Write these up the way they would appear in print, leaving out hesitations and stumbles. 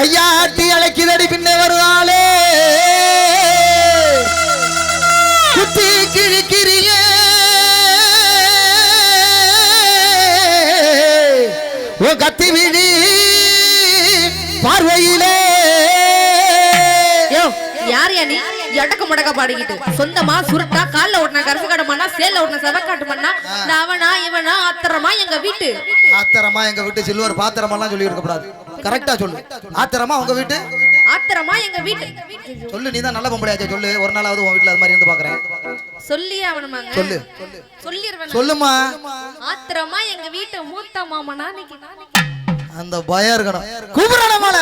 கையாட்டி அழைக்குதடி பின்னே வருவாளே குத்தி கிழிக்கிறிய ஓ கத்தி விழி பார்வையிலே நீ எடக்கு முடக்க பாடிக்கிட்டு சொந்தமா சுருட்டா கால்ல ஓட்டின கரசு காட்டுமானா சேல ஓட்டின செவக்காட்டு பண்ணா அவனா இவனா ஆத்திரமா எங்க வீட்டு சில்வர் பாத்திரமெல்லாம் சொல்லி இருக்க கூடாது. கரெக்டா சொல்லு. ஆத்திரமா உங்க வீட்டு ஆத்திரமா எங்க வீட்டு சொல்லு. நீதான் நல்ல பொம்பளையாச்சே சொல்லு. ஒரு நாளாவது உன் வீட்டுல அது மாதிரி இருந்து பாக்குறேன். சொல்லியே அவனுமாங்க. சொல்லு சொல்லிடுவேன். சொல்லுமா. ஆத்திரமா எங்க வீட்டு மூத்த மாமனா அந்த பயம் இருக்கணும். கூப்பிடணுமால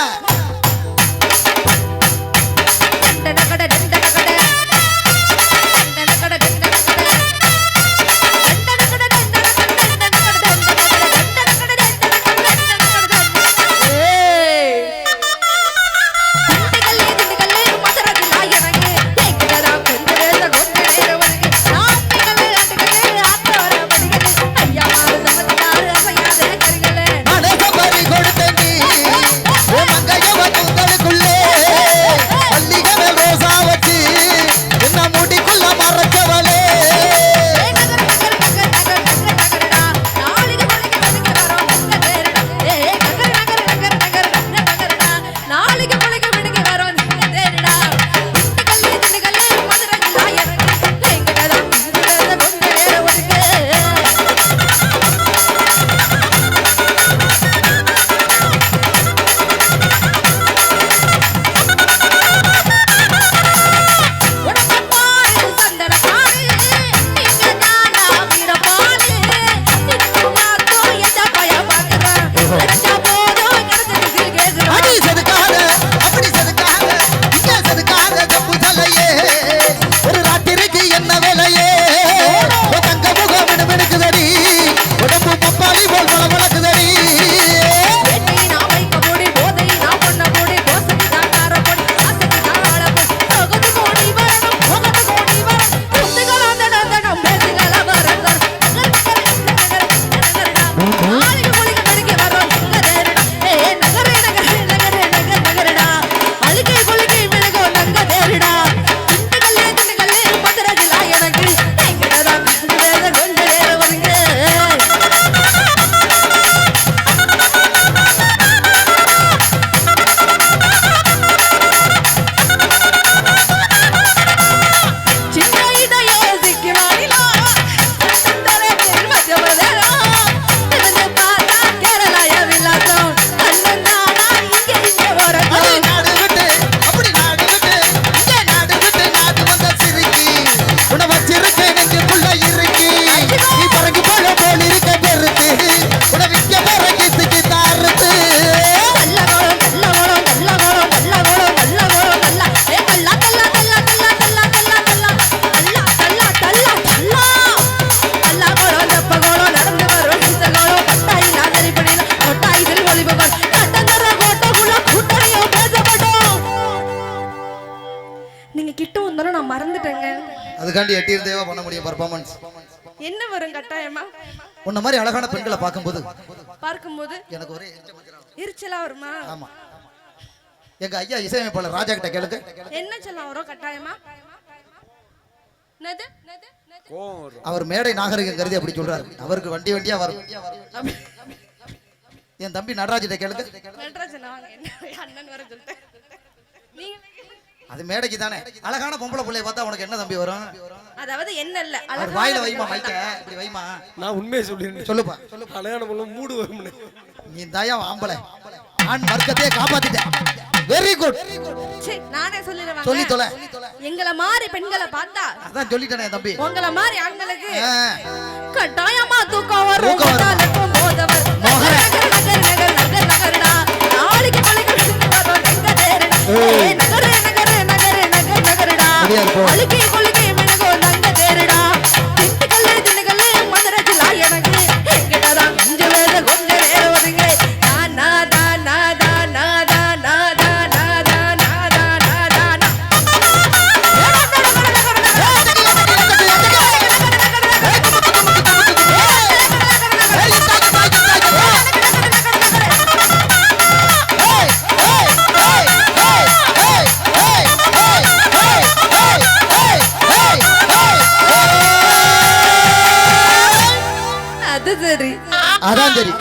அதுக்காண்டி எட்டிர் தேவா பண்ண முடியும் பெர்ஃபார்மன்ஸ். என்ன வரும் கட்டாயமா? உன்ன மாதிரி அழகான பெண்களை பார்க்கும்போது எனக்கு ஒரே எரிச்சலா வருமா? ஆமா. எங்க ஐயா இசையமைப்பாளர் ராஜா கிட்ட கேளுங்க. என்ன சொல்ல வரும் கட்டாயமா? நது அவர் மேடை நாகரிகம் கருதி அப்படி சொல்றாரு. அவருக்கு வண்டி வண்டியா வரும். என் தம்பி நடராஜ் கிட்ட கேளுங்க. நடராஜ் நான் அண்ணன் வர சொல்லிட்டேன். நீங்க அது மேடைக்கு தானே. அழகான பொம்பளை புள்ளைய பார்த்தா உனக்கு என்ன தம்பி வரும்? அதாவது என்ன இல்ல அவர் வாயில வைமா மைக்க இப்படி வைமா. நான் உண்மையை சொல்லிருந்தேன். சொல்லுப்பா. அழகான பொண்ணு மூடு வரும்னு. நீ தாயா ஆம்பளை. ஆண் வர்க்கத்தையே காப்பாத்திட்ட. Very good. சீ நானே சொல்லிடுவேன். சொல்லி தொலை. எங்களை மாதிரி பெண்களை பார்த்தா அதான் சொல்லிட்டேனே தம்பி. உங்கள மாதிரி ஆண்களுக்கு கட்டாயமா தூக்கம் வரும். போதவர் மோகர நகர் நகர் நகர் நகர்டா நாளைக்கு பழக வரும் எங்க தேரு நகர் அழுகை கொள்கை மிளகோ நங்க தேருடா திண்டுக்கல்லே திண்டுக்கல்லே மதுரஜிலா எனக்கு எங்கிட்டதான் கொஞ்ச வேத கொஞ்ச நேரம் வருங்க நாதா நாதா நாதா நாதா நாதா நாதா நாதா அதான் சரி